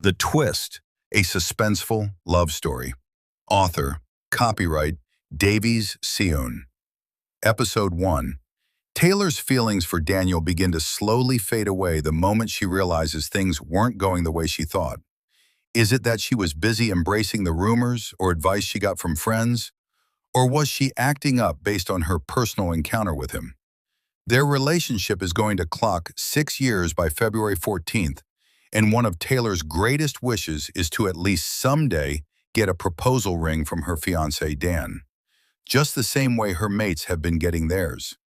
The Twist, a suspenseful love story. Author, copyright, Davies Seun. Episode 1. Taylor's feelings for Daniel begin to slowly fade away the moment she realizes things weren't going the way she thought. Is it that she was busy embracing the rumors or advice she got from friends? Or was she acting up based on her personal encounter with him? Their relationship is going to clock 6 years by February 14th, and one of Taylor's greatest wishes is to at least someday get a proposal ring from her fiancé Dan, just the same way her mates have been getting theirs.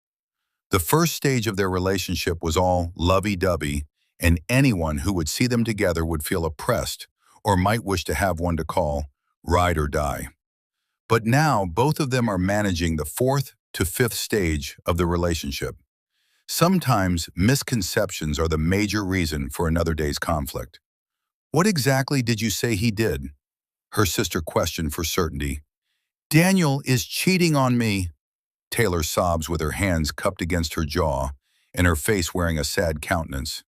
The first stage of their relationship was all lovey-dovey, and anyone who would see them together would feel oppressed or might wish to have one to call ride or die. But now both of them are managing the 4th to 5th stage of the relationship. Sometimes misconceptions are the major reason for another day's conflict. "What exactly did you say he did?" her sister questioned for certainty. "Daniel is cheating on me," Taylor sobs with her hands cupped against her jaw and her face wearing a sad countenance.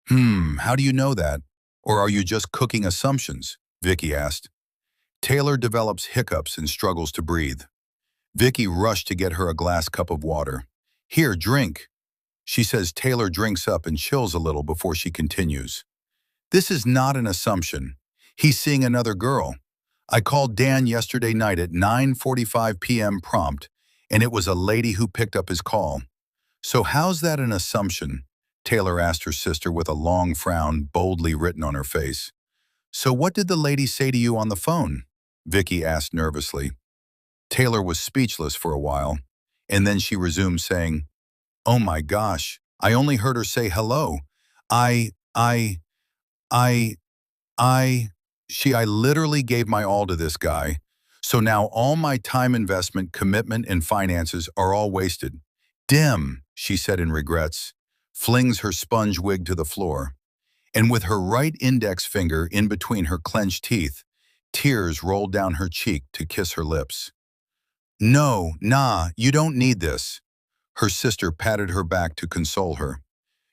How do you know that? Or are you just cooking assumptions?" Vicky asked. Taylor develops hiccups and struggles to breathe. Vicky rushed to get her a glass cup of water. "Here, drink." She says Taylor drinks up and chills a little before she continues. "This is not an assumption. He's seeing another girl. I called Dan yesterday night at 9:45 p.m. prompt, and it was a lady who picked up his call." "So how's that an assumption?" Taylor asked her sister with a long frown boldly written on her face. "So what did the lady say to you on the phone?" Vicky asked nervously. Taylor was speechless for a while, and then she resumed saying, "Oh my gosh, I only heard her say hello. I literally gave my all to this guy. So now all my time investment, commitment, and finances are all wasted. Dim," she said in regrets, flings her sponge wig to the floor. And with her right index finger in between her clenched teeth, tears rolled down her cheek to kiss her lips. "No, nah, you don't need this." Her sister patted her back to console her.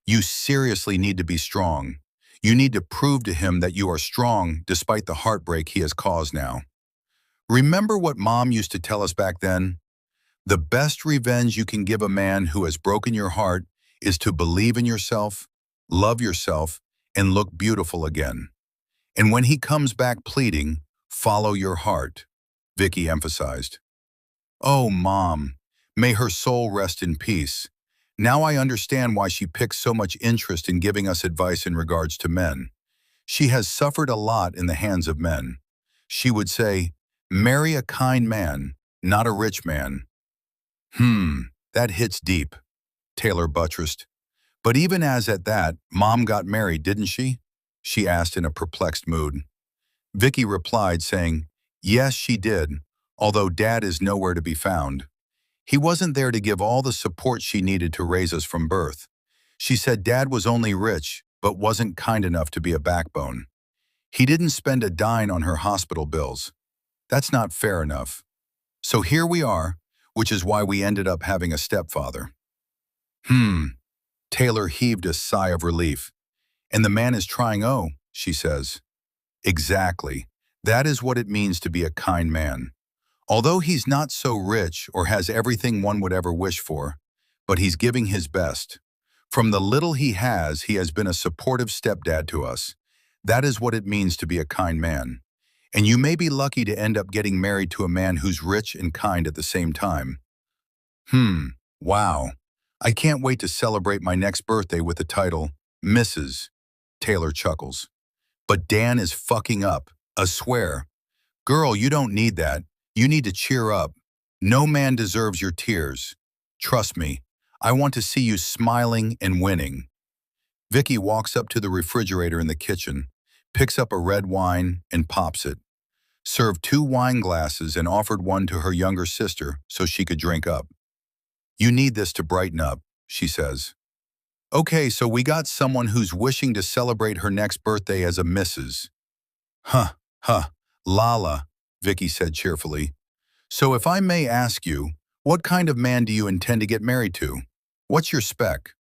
"You seriously need to be strong. You need to prove to him that you are strong despite the heartbreak he has caused now. Remember what Mom used to tell us back then? The best revenge you can give a man who has broken your heart is to believe in yourself, love yourself, and look beautiful again. And when he comes back pleading, follow your heart," Vicky emphasized. "Oh, Mom, may her soul rest in peace. Now I understand why she picks so much interest in giving us advice in regards to men. She has suffered a lot in the hands of men. She would say, marry a kind man, not a rich man." That hits deep," Taylor buttressed. "But even as at that, Mom got married, didn't she?" she asked in a perplexed mood. Vicky replied saying, "Yes, she did, although Dad is nowhere to be found. He wasn't there to give all the support she needed to raise us from birth. She said Dad was only rich, but wasn't kind enough to be a backbone. He didn't spend a dime on her hospital bills. That's not fair enough. So here we are, which is why we ended up having a stepfather." Taylor heaved a sigh of relief. "And the man is trying, oh," she says. "Exactly. That is what it means to be a kind man. Although he's not so rich or has everything one would ever wish for, but he's giving his best. From the little he has been a supportive stepdad to us. That is what it means to be a kind man. And you may be lucky to end up getting married to a man who's rich and kind at the same time." Wow. "I can't wait to celebrate my next birthday with the title, Mrs." Taylor chuckles. "But Dan is fucking up, I swear. Girl, you don't need that. You need to cheer up. No man deserves your tears. Trust me, I want to see you smiling and winning." Vicky walks up to the refrigerator in the kitchen, picks up a red wine and pops it. Served 2 wine glasses and offered one to her younger sister so she could drink up. "You need this to brighten up," she says. "Okay, so we got someone who's wishing to celebrate her next birthday as a Mrs. Lala," Vicky said cheerfully. "So if I may ask you, what kind of man do you intend to get married to? What's your spec?"